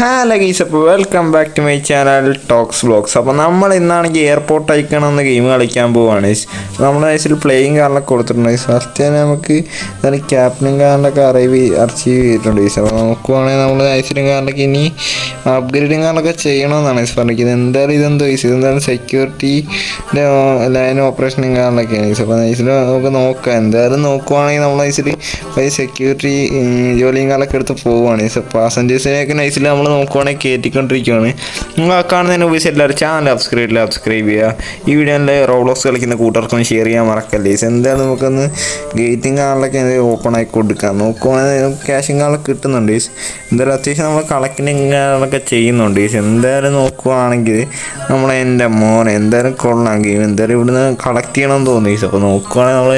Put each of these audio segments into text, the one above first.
Hello guys, അപ്പോൾ welcome back to my channel talks vlogs. അപ്പോൾ നമ്മൾ ഇന്നാണെങ്കിൽ എയർപോർട്ട് ഐക്കൺ എന്ന ഗെയിം കളിക്കാൻ പോവുകയാണ്. നമ്മുടെ വയസ്സിൽ പ്ലേയിങ് കാർഡിലൊക്കെ കൊടുത്തിട്ടുണ്ട്. ഫസ്റ്റ് തന്നെ നമുക്ക് എന്താണ് ക്യാപ്റ്റനും കാർഡിലൊക്കെ അച്ചീവ് ചെയ്തിട്ടുണ്ട്. അപ്പോൾ നോക്കുവാണെങ്കിൽ നമ്മൾ ഐസിലും കാർഡിലൊക്കെ ഇനി അപ്ഗ്രേഡിങ് കാർഡൊക്കെ ചെയ്യണമെന്നാണ് പറഞ്ഞിരിക്കുന്നത്. എന്തായാലും ഇതെന്തോ ഇതെന്താണ് സെക്യൂരിറ്റിൻ്റെ ലൈൻ ഓപ്പറേഷനും കാർഡിലൊക്കെയാണ്. അപ്പോൾ ഐസിൽ നമുക്ക് നോക്കാം. എന്തായാലും നോക്കുവാണെങ്കിൽ നമ്മൾ ഐസിൽ സെക്യൂരിറ്റി ജോലിയും കാർഡൊക്കെ എടുത്ത് പോവുകയാണ്. പാസഞ്ചേഴ്സിനെയൊക്കെ നൈസിൽ നമ്മൾ നോക്കുവാണെങ്കിൽ കയറ്റിക്കൊണ്ടിരിക്കുകയാണ്. നിങ്ങൾ ആ കാണുന്നതിന് ഉപയോഗിച്ച് എല്ലാവരും ചാനൽ സബ്സ്ക്രൈബ് ചെയ്യുക. ഈ വീഡിയോയിൽ റോബ്ലോക്സ് കളിക്കുന്ന കൂട്ടർക്കൊന്ന് ഷെയർ ചെയ്യാൻ മറക്കല്ലേ. എന്തായാലും നമുക്കൊന്ന് ഗേറ്റിംഗ് കാർഡിലൊക്കെ ഓപ്പൺ ആക്കി കൊടുക്കാം. നോക്കുവാണെങ്കിൽ ക്യാഷിങ് കാർഡൊക്കെ കിട്ടുന്നുണ്ട്. എന്തായാലും അത്യാവശ്യം നമ്മൾ കളക്റ്റിംഗ് കാർഡൊക്കെ ചെയ്യുന്നുണ്ട്. എന്തായാലും നോക്കുവാണെങ്കിൽ എൻ്റെ മോനെ എന്തായാലും കൊള്ളാം ഗെയിം. എന്തായാലും ഇവിടുന്ന് കളക്ട് ചെയ്യണമെന്ന് തോന്നി. അപ്പോൾ നോക്കുവാണെങ്കിൽ നമ്മൾ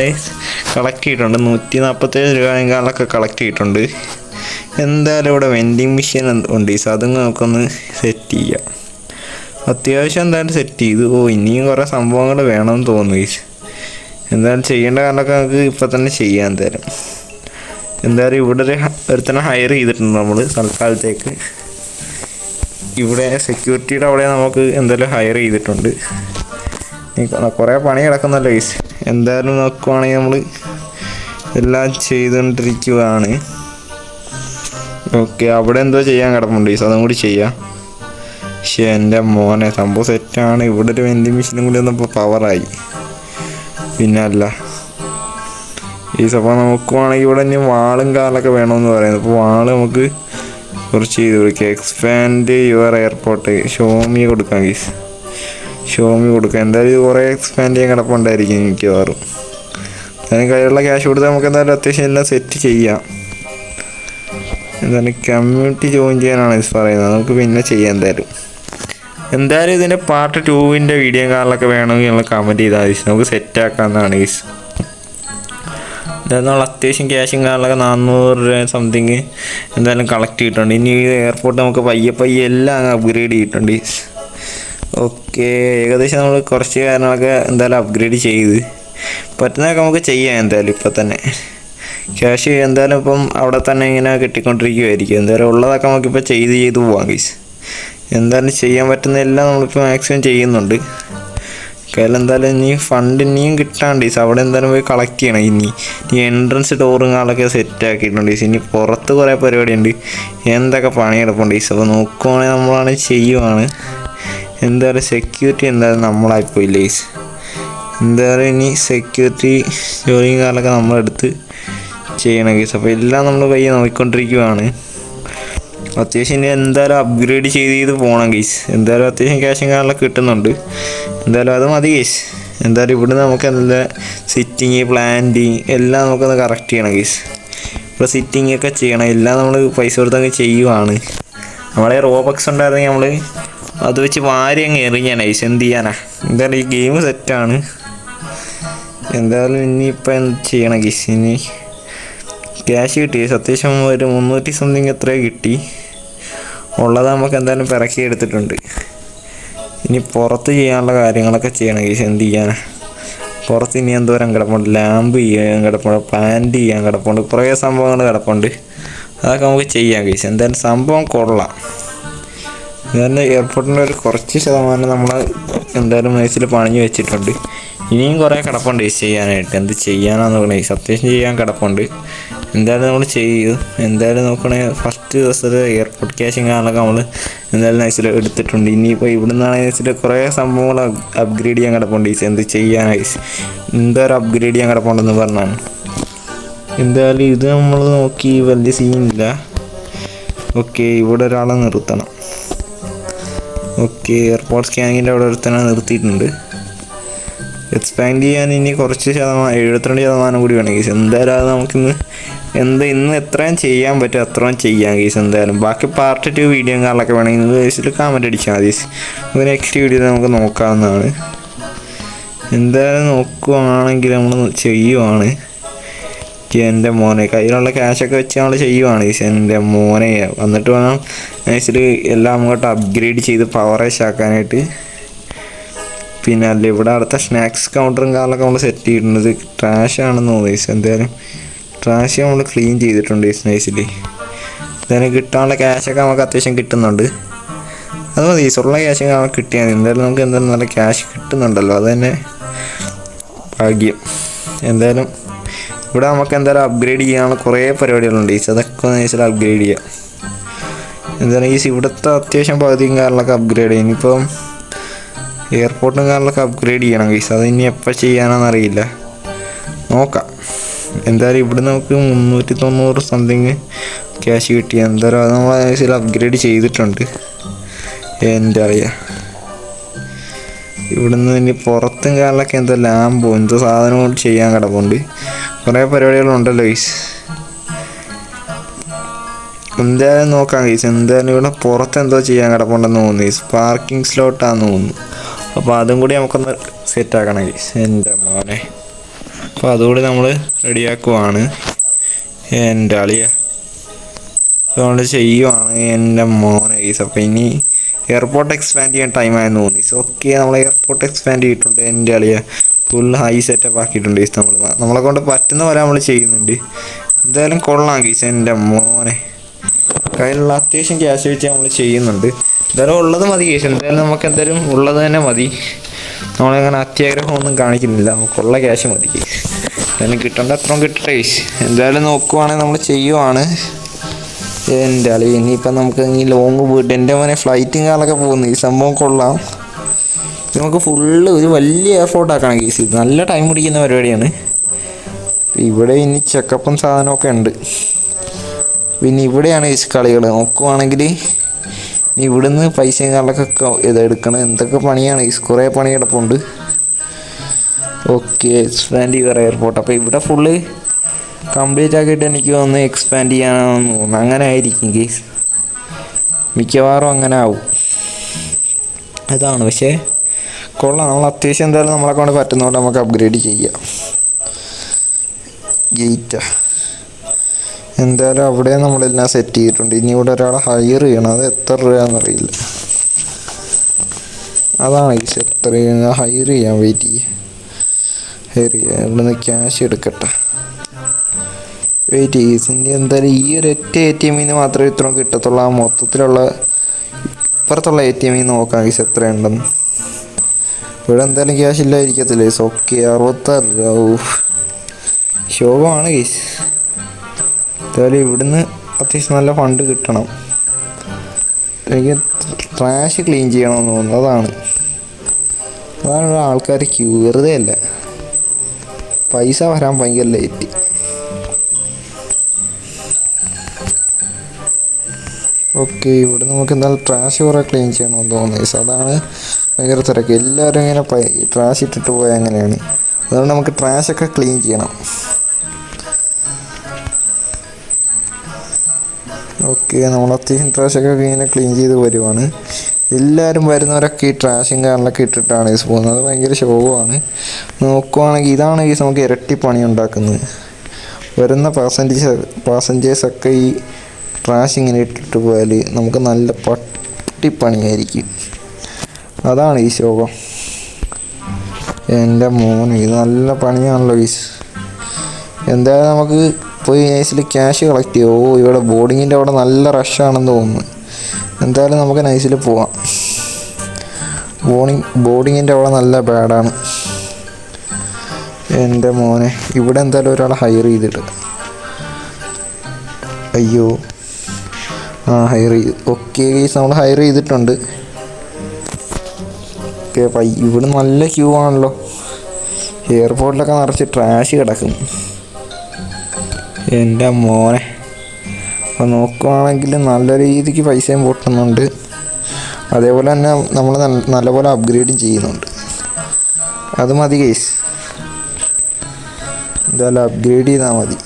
കളക്ട് ചെയ്തിട്ടുണ്ട്. 147 രൂപ കാർഡൊക്കെ കളക്ട് ചെയ്തിട്ടുണ്ട്. എന്തായാലും ഇവിടെ വെൻഡിങ് മെഷീൻ ഉണ്ട്. അതും നമുക്കൊന്ന് സെറ്റ് ചെയ്യാം. അത്യാവശ്യം എന്തായാലും സെറ്റ് ചെയ്തു. ഇനിയും കുറേ സംഭവങ്ങൾ വേണമെന്ന് തോന്നുന്നു. എന്തായാലും ചെയ്യേണ്ട കാരണമൊക്കെ നമുക്ക് ഇപ്പം തന്നെ ചെയ്യാം. എന്തായാലും ഇവിടെ ഒരുത്തന്നെ ഹയർ ചെയ്തിട്ടുണ്ട് നമ്മൾ തൽക്കാലത്തേക്ക്. ഇവിടെ സെക്യൂരിറ്റിയുടെ അവിടെ നമുക്ക് എന്തായാലും ഹയർ ചെയ്തിട്ടുണ്ട്. കുറേ പണി കിടക്കുന്നല്ലോ ഗൈസ്. എന്തായാലും നോക്കുവാണെങ്കിൽ നമ്മൾ എല്ലാം ചെയ്തുകൊണ്ടിരിക്കുകയാണ്. ഓക്കെ, അവിടെ എന്തോ ചെയ്യാൻ കിടപ്പുണ്ട്. അതും കൂടി ചെയ്യാം. പക്ഷേ എൻ്റെ മോനെ സംഭവം സെറ്റാണ്. ഇവിടെ ഒരു വെൻഡിങ് മെഷീനും കൂടി വന്നപ്പോൾ പവറായി. പിന്നെ അല്ല അപ്പോൾ നോക്കുവാണെങ്കിൽ ഇവിടെ ഇനി വാളും കാലൊക്കെ വേണമെന്ന് പറയുന്നത്. അപ്പോൾ വാള് നമുക്ക് കുറച്ച് ചെയ്ത് കൊടുക്കുക. എക്സ്പാൻഡ് യുവർ എയർപോർട്ട് ഷോമി കൊടുക്കാം ഗീസ്. ഷോമി കൊടുക്കാം. എന്തായാലും ഇത് കുറേ എക്സ്പാൻഡ് ചെയ്യാൻ കിടപ്പുണ്ടായിരിക്കും മിക്കവാറും. അതിന് കയ്യിലുള്ള ക്യാഷ് കൊടുത്താൽ നമുക്ക് എന്തായാലും അത്യാവശ്യം എല്ലാം സെറ്റ് ചെയ്യാം. എന്താണ് കമ്മ്യൂണിറ്റി ജോയിൻ ചെയ്യാനാണ് പറയുന്നത്. നമുക്ക് പിന്നെ ചെയ്യാം. എന്തായാലും ഇതിൻ്റെ പാർട്ട് 2 വീഡിയോ കാർഡിലൊക്കെ വേണമെങ്കിൽ നിങ്ങൾ കമൻറ്റ് ചെയ്താൽ മതി. നമുക്ക് സെറ്റാക്കാമെന്നാണ് ഗീസ്. എന്തായാലും നമ്മൾ അത്യാവശ്യം ക്യാഷും കാർഡിലൊക്കെ 400 രൂപ സംതിങ് എന്തായാലും കളക്ട് ചെയ്തിട്ടുണ്ട്. ഇനി എയർപോർട്ട് നമുക്ക് പയ്യെ എല്ലാം അപ്ഗ്രേഡ് ചെയ്തിട്ടുണ്ട്. ഓക്കെ, ഏകദേശം നമ്മൾ കുറച്ച് കാര്യങ്ങളൊക്കെ എന്തായാലും അപ്ഗ്രേഡ് ചെയ്ത് പറ്റുന്നതൊക്കെ നമുക്ക് ചെയ്യാം. എന്തായാലും ഇപ്പം തന്നെ ക്യാഷ് എന്തായാലും ഇപ്പം അവിടെ തന്നെ ഇങ്ങനെ കിട്ടിക്കൊണ്ടിരിക്കുമായിരിക്കും. എന്തായാലും ഉള്ളതൊക്കെ നമുക്കിപ്പോൾ ചെയ്ത് പോവാം ഗൈസ്. എന്തായാലും ചെയ്യാൻ പറ്റുന്ന എല്ലാം നമ്മളിപ്പോൾ മാക്സിമം ചെയ്യുന്നുണ്ട്. കാരണം എന്തായാലും ഇനി ഫണ്ട് ഇനിയും കിട്ടാണ്ട് ഗൈസ്. അവിടെ എന്തായാലും പോയി കളക്ട് ചെയ്യണം. ഇനി എൻട്രൻസ് ഡോറും കാളൊക്കെ സെറ്റ് ആക്കിയിട്ടുണ്ട് ഗൈസ്. ഇനി പുറത്ത് കുറേ പരിപാടിയുണ്ട്. എന്തൊക്കെ പണി കിടപ്പുണ്ട് ഗൈസ്. അപ്പോൾ നോക്കുവാണെങ്കിൽ നമ്മളാണ് ചെയ്യുവാണ്. എന്തായാലും സെക്യൂരിറ്റി എന്തായാലും നമ്മളായിപ്പോയില്ല ഗൈസ്. എന്തായാലും ഇനി സെക്യൂരിറ്റി ജോലിയും കാലൊക്കെ നമ്മളെടുത്ത് ചെയ്യണം ഗൈസ്. അപ്പോൾ എല്ലാം നമ്മൾ പയ്യെ നോക്കിക്കൊണ്ടിരിക്കുകയാണ്. അത്യാവശ്യം ഇനി എന്തായാലും അപ്ഗ്രേഡ് ചെയ്ത് പോകണം ഗൈസ്. എന്തായാലും അത്യാവശ്യം ക്യാഷും കാർഡിലൊക്കെ കിട്ടുന്നുണ്ട്. എന്തായാലും അത് മതി ഗൈസ്. എന്തായാലും ഇവിടെ നമുക്ക് നല്ല സിറ്റിങ് പ്ലാന്റിങ് എല്ലാം നമുക്കൊന്ന് കറക്റ്റ് ചെയ്യണം ഗൈസ്. ഇപ്പോൾ സിറ്റിങ് ഒക്കെ ചെയ്യണം. എല്ലാം നമ്മൾ പൈസ കൊടുത്തങ്ങ് ചെയ്യുവാണ്. നമ്മളെ റോബക്സ് ഉണ്ടായിരുന്നെങ്കിൽ നമ്മൾ അത് വെച്ച് വാരി അങ്ങ് എറിഞ്ഞാണ് ഗൈസ്. എന്ത് ചെയ്യാനാ. എന്തായാലും ഈ ഗെയിം സെറ്റാണ്. എന്തായാലും ഇനിയിപ്പോൾ എന്ത് ചെയ്യണം ഗൈസ്. ഇനി ക്യാഷ് കിട്ടി അത്യാവശ്യം ഒരു 300 സംതിങ് എത്രയോ കിട്ടി. ഉള്ളത് നമുക്ക് എന്തായാലും പിറക്കി എടുത്തിട്ടുണ്ട്. ഇനി പുറത്ത് ചെയ്യാനുള്ള കാര്യങ്ങളൊക്കെ ചെയ്യണം ഗൈസ്. എന്ത് ചെയ്യാനാ. പുറത്ത് ഇനി എന്തോരം കിടപ്പുണ്ട്. ലാമ്പ് ചെയ്യാൻ കിടപ്പുണ്ട്, പ്ലാന്റ് ചെയ്യാൻ കിടപ്പുണ്ട്, കുറേ സംഭവങ്ങൾ കിടപ്പുണ്ട്. അതൊക്കെ നമുക്ക് ചെയ്യാം ഗൈസ്. എന്തായാലും സംഭവം കൊള്ളാം. എന്തായാലും എയർപോർട്ടിൻ്റെ ഒരു കുറച്ച് ശതമാനം നമ്മൾ എന്തായാലും മനസ്സിൽ പണിഞ്ഞ് വെച്ചിട്ടുണ്ട്. ഇനിയും കുറേ കിടപ്പുണ്ട് ഗൈസ് ചെയ്യാനായിട്ട്. എന്ത് ചെയ്യാനാന്ന് പറഞ്ഞാൽ ഗൈസ് അത്യാവശ്യം ചെയ്യാൻ കിടപ്പുണ്ട്. എന്തായാലും നമ്മൾ ചെയ്യും. എന്തായാലും നോക്കണമെങ്കിൽ ഫസ്റ്റ് ദിവസത്തെ എയർപോർട്ട് ക്യാഷിങ് കാർഡൊക്കെ നമ്മൾ എന്തായാലും നൈസിൽ എടുത്തിട്ടുണ്ട്. ഇനിയിപ്പോൾ ഇവിടെ നിന്നാണ് നൈസിൽ കുറേ സംഭവങ്ങൾ അപ്ഗ്രേഡ് ചെയ്യാൻ കിടപ്പുണ്ട് ഗൈസ്. എന്ത് ചെയ്യാൻ ഗൈസ്. എന്തായാലും അപ്ഗ്രേഡ് ചെയ്യാൻ കിടപ്പുണ്ടെന്ന് പറഞ്ഞാണ്. എന്തായാലും ഇത് നമ്മൾ നോക്കി വലിയ സീനില്ല. ഓക്കെ, ഇവിടെ ഒരാളെ നിർത്തണം. ഓക്കെ, എയർപോർട്ട് സ്കാനിങ്ങിൻ്റെ അവിടെ ഒരുത്തന്നെ നിർത്തിയിട്ടുണ്ട്. എക്സ്പാൻഡ് ചെയ്യാൻ ഇനി കുറച്ച് 72% കൂടി വേണം ഗൈസ്. എന്തായാലും അത് നമുക്കിന്ന് ഇന്ന് എത്രയും ചെയ്യാൻ പറ്റും അത്രയും ചെയ്യാം ഗൈസ്. എന്തായാലും ബാക്കി പാർട്ട് 2 വീഡിയോ കാർഡിലൊക്കെ വേണമെങ്കിൽ നിങ്ങൾ ഗൈസിൽ കമൻറ്റ് അടിച്ചാൽ മതി. അപ്പോൾ നെക്സ്റ്റ് വീഡിയോയിൽ നമുക്ക് നോക്കാവുന്നതാണ്. എന്തായാലും നോക്കുവാണെങ്കിൽ നമ്മൾ ചെയ്യുവാണ്. എൻ്റെ മോനെ കയ്യിലുള്ള ക്യാഷൊക്കെ വെച്ച് നമ്മൾ ചെയ്യുവാണ് ഗൈസ്. എൻ്റെ മോനെ വന്നിട്ട് വേണം ഗൈസിൽ എല്ലാം അങ്ങോട്ട് അപ്ഗ്രേഡ് ചെയ്ത് പവറേജ് ആക്കാനായിട്ട്. പിന്നെ അല്ല ഇവിടെ അടുത്ത സ്നാക്സ് കൗണ്ടറും കാലൊക്കെ നമ്മൾ സെറ്റ് ചെയ്തിട്ടുണ്ട്. ട്രാഷ് ആണെന്ന് തോന്നുന്നു. എന്തായാലും ട്രാഷ് നമ്മൾ ക്ലീൻ ചെയ്തിട്ടുണ്ട് നൈസിൽ. ഇതിന് കിട്ടാനുള്ള ക്യാഷൊക്കെ നമുക്ക് അത്യാവശ്യം കിട്ടുന്നുണ്ട്. അത് മതി, ഉള്ള ക്യാഷൊക്കെ നമുക്ക് കിട്ടിയാൽ എന്തായാലും നമുക്ക് എന്തായാലും നല്ല ക്യാഷ് കിട്ടുന്നുണ്ടല്ലോ, അത് തന്നെ ഭാഗ്യം. എന്തായാലും ഇവിടെ നമുക്ക് എന്തായാലും അപ്ഗ്രേഡ് ചെയ്യാനുള്ള കുറേ പരിപാടികളുണ്ട് ഈസ്, അതൊക്കെ ഒന്ന് വെച്ചാൽ അപ്ഗ്രേഡ് ചെയ്യാം. എന്തായാലും ഈസ് ഇവിടുത്തെ അത്യാവശ്യം പകുതിയും കാറിലൊക്കെ അപ്ഗ്രേഡ് ചെയ്യും. ഇനിയിപ്പം എയർപോർട്ടും കാറിലൊക്കെ അപ്ഗ്രേഡ് ചെയ്യണം ഈസ്, അത് ഇനി എപ്പോൾ ചെയ്യാനാണെന്നറിയില്ല, നോക്കാം. എന്തായാലും ഇവിടെ നമുക്ക് 390 സംതിങ് ക്യാഷ് കിട്ടി. എന്തായാലും അത് നമ്മൾ അതിൽ അപ്ഗ്രേഡ് ചെയ്തിട്ടുണ്ട്. എൻ്റെ അറിയാം ഇവിടുന്ന് ഇനി പുറത്തും കാറിലൊക്കെ എന്തോ ലാമ്പോ എന്തോ സാധനം കൊണ്ട് ചെയ്യാൻ കിടപ്പുണ്ട്. കുറേ പരിപാടികളുണ്ടല്ലോ ഈസ്, എന്തായാലും നോക്കാം ഗൈസ്. എന്തായാലും ഇവിടെ പുറത്ത് എന്തോ ചെയ്യാൻ കിടപ്പുണ്ടെന്ന് തോന്നുന്നു ഗൈസ്, പാർക്കിംഗ് സ്ലോട്ടാന്ന് തോന്നുന്നു. അപ്പോൾ അതും കൂടി നമുക്കൊന്ന് സെറ്റാക്കണം ഗൈസ്. എൻ്റെ മോനെ, അപ്പോൾ അതുകൂടി നമ്മൾ റെഡിയാക്കുവാണ്. എൻ്റെ അളിയ നമ്മൾ ചെയ്യുവാണ്. എൻ്റെ മോനെ ഗൈസ്, അപ്പോൾ ഇനി എയർപോർട്ട് എക്സ്പാൻഡ് ചെയ്യാൻ ടൈമായെന്ന് തോന്നി. ഓക്കെ, നമ്മൾ എയർപോർട്ട് എക്സ്പാൻഡ് ചെയ്തിട്ടുണ്ട്. എൻ്റെ അളിയ ഫുൾ ഹൈ സെറ്റപ്പ് ആക്കിയിട്ടുണ്ട് ഗൈസ്. നമ്മളെ കൊണ്ട് പറ്റുന്ന പോലെ നമ്മൾ ചെയ്യുന്നുണ്ട്. എന്തായാലും കൊള്ളാം ഗൈസ്. എൻ്റെ മോനെ, കയ്യിലുള്ള അത്യാവശ്യം ക്യാഷ് വെച്ച് നമ്മൾ ചെയ്യുന്നുണ്ട്. എന്തായാലും ഉള്ളത് മതി കേസ്, എന്തായാലും നമുക്ക് എന്തായാലും ഉള്ളത് തന്നെ മതി. നമ്മളങ്ങനെ അത്യാഗ്രഹമൊന്നും കാണിക്കുന്നില്ല, നമുക്കുള്ള ക്യാഷ് മതി കേസ്. എന്തായാലും കിട്ടേണ്ട അത്രയും കിട്ടട്ടെ കേസ്. എന്തായാലും നോക്കുവാണെങ്കിൽ നമ്മൾ ചെയ്യുവാണ്. എൻ്റെ അളി ഇനിയിപ്പം നമുക്ക് ഈ ലോങ് പോയിട്ട് എൻ്റെ മോനെ ഫ്ലൈറ്റും കാലൊക്കെ പോകുന്നു. ഈ സംഭവം കൊള്ളാം. ഇത് നമുക്ക് ഫുള്ള് ഒരു വലിയ എഫോർട്ടാക്കണം കേസ്. ഇത് നല്ല ടൈം പിടിക്കുന്ന പരിപാടിയാണ്. ഇവിടെ ഇനി ചെക്കപ്പും സാധനമൊക്കെ ഉണ്ട്. പിന്നെ ഇവിടെയാണ് ഈ കളികൾ നോക്കുവാണെങ്കിൽ ഇനി ഇവിടുന്ന് പൈസയും കാലൊക്കെ ഇതെടുക്കണം. എന്തൊക്കെ പണിയാണ് ഈ, കുറേ പണി കിടപ്പുണ്ട്. ഓക്കെ, എക്സ്പാൻഡ് ചെയ്യുക എയർപോർട്ട്. അപ്പോൾ ഇവിടെ ഫുള്ള് കംപ്ലീറ്റ് ആക്കിയിട്ട് എനിക്ക് ഒന്ന് എക്സ്പാൻഡ് ചെയ്യാനാണെന്ന് തോന്നുന്നു. അങ്ങനെ ആയിരിക്കും കേസ്, മിക്കവാറും അങ്ങനെ ആവും. അതാണ്, പക്ഷേ കൊള്ളാം. നമ്മൾ അത്യാവശ്യം എന്തായാലും നമ്മളെ കൊണ്ട് പറ്റുന്നതുകൊണ്ട് നമുക്ക് അപ്ഗ്രേഡ് ചെയ്യാം. ഗേറ്റാ എന്തായാലും അവിടെ നമ്മളെല്ലാം സെറ്റ് ചെയ്തിട്ടുണ്ട്. ഇനി ഇവിടെ ഒരാളെ ഹയർ ചെയ്യണം. അത് എത്ര രൂപയാണെന്നറിയില്ല. അതാണ് ഈ എത്ര ഹയർ ചെയ്യാൻ വെയിറ്റ് ചെയ്യുക. ഹയർ ചെയ്യാം, ഇവിടെ നിന്ന് ക്യാഷ് എടുക്കട്ടെ. വെയിറ്റ് ചെയ്ത് എന്തായാലും ഈ ഒരു ഒറ്റ ATM ന്ന് മാത്രമേ ഇത്രയും കിട്ടത്തുള്ളൂ. ആ മൊത്തത്തിലുള്ള ഇപ്പുറത്തുള്ള ATM നോക്കാം ഗീസ് എത്രയുണ്ടെന്ന്. ഇവിടെ എന്തായാലും ക്യാഷ് ഇല്ലായിരിക്കത്തില്ലേ. ഓക്കെ, 66 രൂപ ശോഭമാണ് ഗീസ്. എന്തായാലും ഇവിടുന്ന് അത്യാവശ്യം നല്ല ഫണ്ട് കിട്ടണം. എനിക്ക് ട്രാഷ് ക്ലീൻ ചെയ്യണമെന്ന് തോന്നുന്നു. അതാണ് ആൾക്കാർ ക്യൂ, വെറുതെ അല്ല, പൈസ വരാൻ ഭയങ്കര ലേറ്റ്. ഓക്കെ, ഇവിടെ നമുക്ക് എന്തായാലും ട്രാഷ് കുറേ ക്ലീൻ ചെയ്യണമെന്ന് തോന്നുന്നു. അതാണ് ഭയങ്കര തിരക്ക്. എല്ലാവരും ഇങ്ങനെ ട്രാഷ് ഇട്ടിട്ട് പോയാൽ അങ്ങനെയാണ്. അതുകൊണ്ട് നമുക്ക് ട്രാഷൊക്കെ ക്ലീൻ ചെയ്യണം. ഓക്കെ, നമ്മൾ അത്യാവശ്യം ട്രാഷൊക്കെ ഇങ്ങനെ ക്ലീൻ ചെയ്ത് വരുവാണ്. എല്ലാവരും വരുന്നവരൊക്കെ ഈ ട്രാഷും കാറിലൊക്കെ ഇട്ടിട്ടാണ് ഈ പോകുന്നത്. അത് ഭയങ്കര ശോഭമാണ്. നോക്കുവാണെങ്കിൽ ഇതാണ് ഈ നമുക്ക് ഇരട്ടി പണി ഉണ്ടാക്കുന്നത്. വരുന്ന പാസഞ്ചേഴ്സൊക്കെ ഈ ട്രാഷ് ഇങ്ങനെ ഇട്ടിട്ട് പോയാൽ നമുക്ക് നല്ല പട്ടിപ്പണിയായിരിക്കും. അതാണ് ഈ ശോഭം. എൻ്റെ മോന്, ഇത് നല്ല പണിയാണല്ലോ ഈസ്. എന്തായാലും നമുക്ക് പോയി നൈസിൽ ക്യാഷ് കളക്ട് ചെയ്യുമോ. ഇവിടെ ബോർഡിങ്ങിൻ്റെ അവിടെ നല്ല റഷാണെന്ന് തോന്നുന്നു. എന്തായാലും നമുക്ക് നൈസിൽ പോവാം. ബോർഡിങ്ങിൻ്റെ അവിടെ നല്ല ബാഡാണ്. എൻ്റെ മോനെ, ഇവിടെ എന്തായാലും ഒരാളെ ഹയർ ചെയ്തിട്ട്, അയ്യോ ഹയർ ചെയ്ത്. ഓക്കെ ഗൈസ്, നമ്മൾ ഹയർ ചെയ്തിട്ടുണ്ട്. ഓക്കെ, ഇവിടെ നല്ല ക്യൂ ആണല്ലോ. എയർപോർട്ടിലൊക്കെ നിറച്ച് ട്രാഷ് കിടക്കും. എൻ്റെ മോനെ, അപ്പോൾ നോക്കുവാണെങ്കിൽ നല്ല രീതിക്ക് പൈസയും പൊട്ടുന്നുണ്ട്. അതേപോലെ തന്നെ നമ്മൾ നല്ലപോലെ അപ്ഗ്രേഡും ചെയ്യുന്നുണ്ട്. അത് മതി ഗൈസ്, എന്തായാലും അപ്ഗ്രേഡ് ചെയ്താൽ മതി.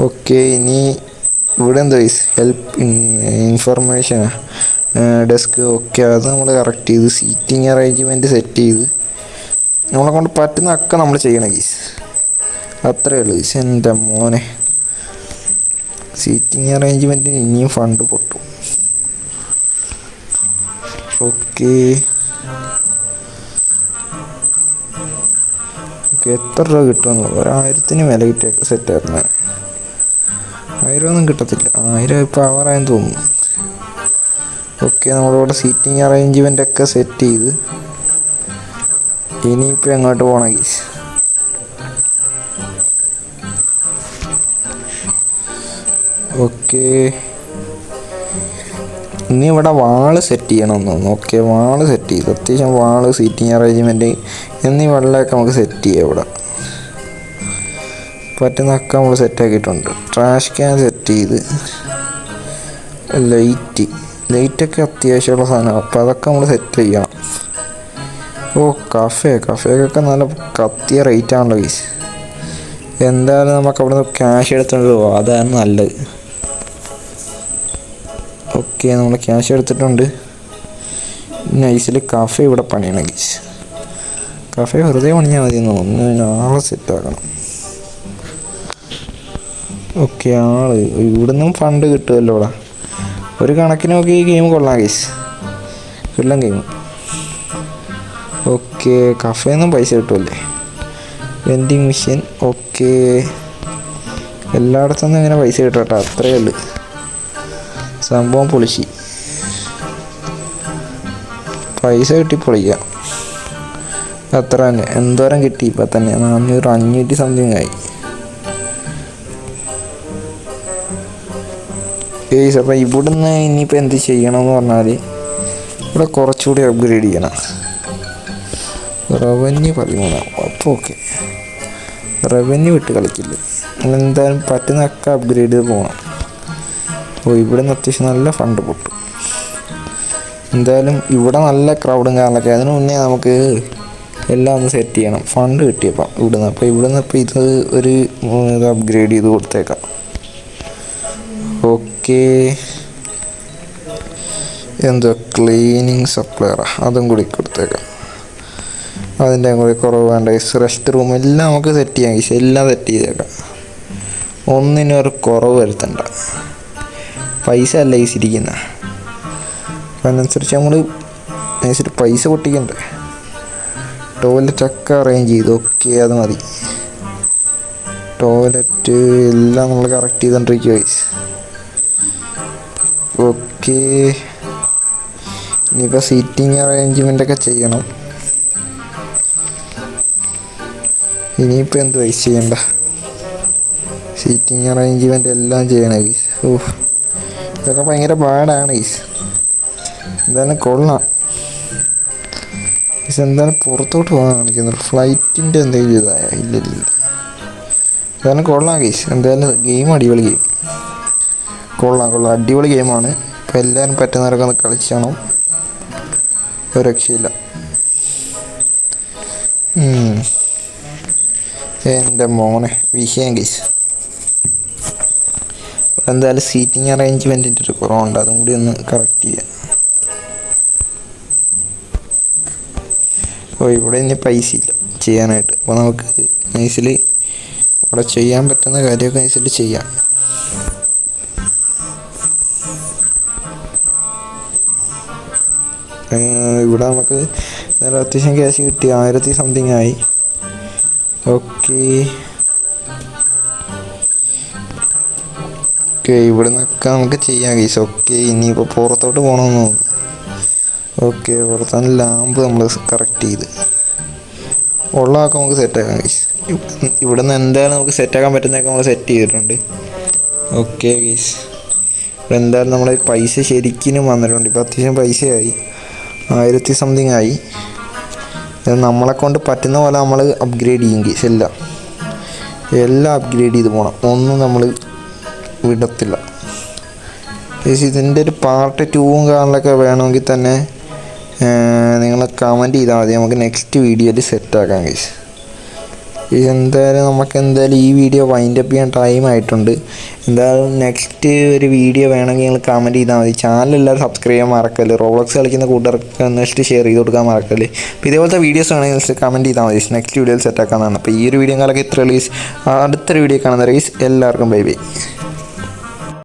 ഓക്കെ, ഇനി ഇവിടെ എന്താ ഗൈസ്, ഹെൽപ്പ് ഇൻഫർമേഷനാ ഡെസ്ക്. ഓക്കെ, അത് നമ്മൾ കറക്റ്റ് ചെയ്ത് സീറ്റിംഗ് അറേഞ്ച്മെൻറ്റ് സെറ്റ് ചെയ്ത് നമ്മളെ കൊണ്ട് പറ്റുന്നതൊക്കെ നമ്മൾ ചെയ്യണം ഗൈസ്. അത്രയേ ഉള്ളൂ ഗൈസ്. എൻ്റെ മോനെ, സീറ്റിംഗ് അറേഞ്ച്മെൻറ്റിന് ഇനിയും ഫണ്ട് പൊട്ടും. ഓക്കെ, എത്ര രൂപ കിട്ടുമെന്ന് 1000-ന് വില കിട്ടിയൊക്കെ സെറ്റായിരുന്നു. 1000 ഒന്നും കിട്ടത്തില്ല. 1000 ഇപ്പോൾ ആവാറായെന്ന് തോന്നുന്നു. ഓക്കെ, നമ്മളിവിടെ സീറ്റിംഗ് അറേഞ്ച്മെൻ്റ് ഒക്കെ സെറ്റ് ചെയ്ത് ഇനിയിപ്പോൾ എങ്ങോട്ട് പോകണം ഗീസ്? ഓക്കെ, ഇനി ഇവിടെ വാള് സെറ്റ് ചെയ്യണമെന്ന് തോന്നുന്നു. ഓക്കെ, വാള് സെറ്റ് ചെയ്തു. അത്യാവശ്യം വാള്, സീറ്റിംഗ് അറേഞ്ച്മെൻറ്റ് എന്നീ വെള്ളമൊക്കെ നമുക്ക് സെറ്റ് ചെയ്യാം. ഇവിടെ പറ്റുന്നൊക്കെ നമ്മൾ സെറ്റാക്കിയിട്ടുണ്ട്. ട്രാഷ് ക്യാൻ സെറ്റ് ചെയ്ത്, ലൈറ്റൊക്കെ അത്യാവശ്യമുള്ള സാധനമാണ്. അപ്പോൾ അതൊക്കെ നമ്മൾ സെറ്റ് ചെയ്യണം. ഓ, കഫേക്കൊക്കെ നല്ല കത്തിയ റേറ്റാണല്ലോ ഗീസ്. എന്തായാലും നമുക്ക് അവിടെ നിന്ന് ക്യാഷ് എടുത്തുകൊണ്ട് പോവാം, അതാണ് നല്ലത്. ഓക്കെ, നമ്മൾ ക്യാഷ് എടുത്തിട്ടുണ്ട്. നൈസിൽ കഫേ ഇവിടെ പണിയണം ഗീസ്. കഫേ വെറുതെ പണിയാൽ മതി എന്ന് തോന്നുന്നു. ആളെ സെറ്റാക്കണം. ഓക്കെ, ഇവിടുന്നും ഫണ്ട് കിട്ടുമല്ലോ. ഇവിടെ ഒരു കണക്കിന് നോക്കി ഈ ഗെയിം കൊള്ളാം ഗീസ്, കൊള്ളാം ഗെയിം. ഓക്കെ, കഫേന്നും പൈസ കിട്ടുമല്ലേ. Vending machine. ഓക്കെ, എല്ലായിടത്തുനിന്നും ഇങ്ങനെ പൈസ കിട്ടും കേട്ടോ, അത്രയേ ഉള്ളൂ. സംഭവം പൊളിച്ച് പൈസ കിട്ടി പൊളിക്കാം. അത്ര തന്നെ. എന്തോരം കിട്ടി ഇപ്പം തന്നെ? 400, 500 സംതിങ് ആയി. അപ്പോൾ ഇവിടുന്ന് ഇനിയിപ്പോൾ എന്ത് ചെയ്യണമെന്ന് പറഞ്ഞാൽ ഇവിടെ കുറച്ചുകൂടി അപ്ഗ്രേഡ് ചെയ്യണം. റവന്യൂ 13. അപ്പോൾ ഓക്കെ, റവന്യൂ വിട്ട് കളിക്കില്ല. എന്തായാലും പറ്റുന്നതൊക്കെ അപ്ഗ്രേഡ് ചെയ്ത് പോകണം. അപ്പോൾ ഇവിടെ നിന്ന് അത്യാവശ്യം നല്ല ഫണ്ട് പൊട്ടും. എന്തായാലും ഇവിടെ നല്ല ക്രൗഡും കാരണമൊക്കെ. അതിന് മുന്നേ നമുക്ക് എല്ലാം ഒന്ന് സെറ്റ് ചെയ്യണം. ഫണ്ട് കിട്ടിയപ്പോൾ ഇവിടുന്ന്. അപ്പോൾ ഇവിടുന്ന് ഇപ്പോൾ ഇത് ഇത് അപ്ഗ്രേഡ് ചെയ്ത് കൊടുത്തേക്കാം. ഓക്കെ, എന്തോ ക്ലീനിങ് സപ്ലയറാ, അതും കൂടി കൊടുത്തേക്കാം. അതിൻ്റെ കൂടി കുറവ് വേണ്ട. റെസ്റ്റ് റൂം എല്ലാം നമുക്ക് സെറ്റ് ചെയ്യാം. എല്ലാം സെറ്റ് ചെയ്തേക്കാം. ഒന്നിനും ഒരു കുറവ് വരുത്തണ്ട. പൈസ അല്ല ഇരിക്കുന്ന, അതിനനുസരിച്ച് നമ്മൾ പൈസ പൊട്ടിക്കണ്ടേ. ടോയ്ലറ്റൊക്കെ അറേഞ്ച് ചെയ്തു. ഓക്കെ, അത് മതി. ടോയ്ലറ്റ് എല്ലാം നമ്മൾ കറക്റ്റ് ചെയ്തുകൊണ്ടിരിക്കുക. ഓക്കെ, ഇനിയിപ്പോൾ സീറ്റിംഗ് അറേഞ്ച്മെൻ്റൊക്കെ ചെയ്യണം. ഇനിയിപ്പോൾ എന്ത് പൈസ ചെയ്യണ്ട, സീറ്റിംഗ് അറേഞ്ച്മെൻ്റ് എല്ലാം ചെയ്യണം ഗീസ്. ഇതൊക്കെ ഭയങ്കര പാടാണ് ഗീസ്. എന്തായാലും കൊള്ളാം ഗീസ്. എന്തായാലും പുറത്തോട്ട് പോകാൻ കാണിക്കുന്നത് ഫ്ലൈറ്റിൻ്റെ എന്തെങ്കിലും ഇതായ ഇല്ല. എന്തായാലും കൊള്ളാം ഗീസ്. എന്തായാലും ഗെയിം അടിപൊളി ഗെയിം. കൊള്ളാം, അടിപൊളി ഗെയിമാണ്. ഇപ്പോൾ എല്ലാവരും പറ്റുന്നവരൊക്കെ ഒന്ന് കളിച്ചണം, ഒരു രക്ഷയില്ല. എൻ്റെ മോനെ വിഷയം ഗീസ്. എന്തായാലും സീറ്റിംഗ് അറേഞ്ച്മെൻറ്റിൻ്റെ ഒരു കുറവുണ്ട്, അതും കൂടി ഒന്ന് കറക്റ്റ് ചെയ്യാം. ഇവിടെ ഇനി പൈസ ഇല്ല ചെയ്യാനായിട്ട്. അപ്പോൾ നമുക്ക് നൈസിൽ ഇവിടെ ചെയ്യാൻ പറ്റുന്ന കാര്യമൊക്കെ നൈസിൽ ചെയ്യാം. ഇവിടെ നമുക്ക് അത്യാവശ്യം ക്യാഷ് കിട്ടി. 1000 സംതിങ് ആയി. ഓക്കെ, ഇവിടെ നിന്നൊക്കെ നമുക്ക് ചെയ്യാം ഗൈസ്. ഓക്കെ, ഇനിയിപ്പോൾ പുറത്തോട്ട് പോകണമെന്ന് തോന്നുന്നു. ഓക്കെ, പുറത്താണ് ലാമ്പ് നമ്മൾ കറക്റ്റ് ചെയ്ത് ഉള്ളതൊക്കെ നമുക്ക് സെറ്റാക്കാം ഗൈസ്. ഇവിടെ നിന്ന് എന്തായാലും നമുക്ക് സെറ്റാക്കാൻ പറ്റുന്നതൊക്കെ നമ്മൾ സെറ്റ് ചെയ്തിട്ടുണ്ട്. ഓക്കെ ഗൈസ്, ഇവിടെ എന്തായാലും നമ്മൾ പൈസ ശരിക്കും വന്നിട്ടുണ്ട്. ഇപ്പോൾ അത്യാവശ്യം പൈസയായി, 1000 സംതിങ് ആയി. നമ്മളെ കൊണ്ട് പറ്റുന്ന പോലെ നമ്മൾ അപ്ഗ്രേഡ് ചെയ്യും ഗൈസ്. എല്ലാം അപ്ഗ്രേഡ് ചെയ്ത് പോകണം, ഒന്നും നമ്മൾ വിടത്തില്ല ഗൈസ്. ഇതിൻ്റെ ഒരു പാർട്ട് 2ഉം കാണലൊക്കെ വേണമെങ്കിൽ തന്നെ നിങ്ങൾ കമൻറ്റ് ചെയ്താൽ മതി. നമുക്ക് നെക്സ്റ്റ് വീഡിയോയിൽ സെറ്റാക്കാം ഗൈസ്. എന്തായാലും ഈ വീഡിയോ വൈൻഡപ്പ് ചെയ്യാൻ ടൈം ആയിട്ടുണ്ട്. എന്തായാലും നെക്സ്റ്റ് ഒരു വീഡിയോ വേണമെങ്കിൽ നിങ്ങൾ കമൻറ്റ് ചെയ്താൽ മതി. ചാനൽ എല്ലാവരും സബ്സ്ക്രൈബ് ചെയ്യാൻ മറക്കല്ല്. റോബ്ലോക്സ് കളിക്കുന്ന കൂട്ടുകാർക്ക് നെക്സ്റ്റ് ഷെയർ ചെയ്ത് കൊടുക്കാൻ മറക്കല്ല്. അപ്പോൾ ഇതേപോലത്തെ വീഡിയോസ് വേണമെങ്കിൽ കമൻറ്റ് ചെയ്താൽ മതി. നെക്സ്റ്റ് വീഡിയോയിൽ സെറ്റാക്കാനാണ്. അപ്പോൾ ഈ ഒരു വീഡിയോ കാലൊക്കെ ഇത്ര റിലീസ്. അടുത്തൊരു വീഡിയോ കാണുന്ന റീസ് എല്ലാവർക്കും ബൈ ബൈ.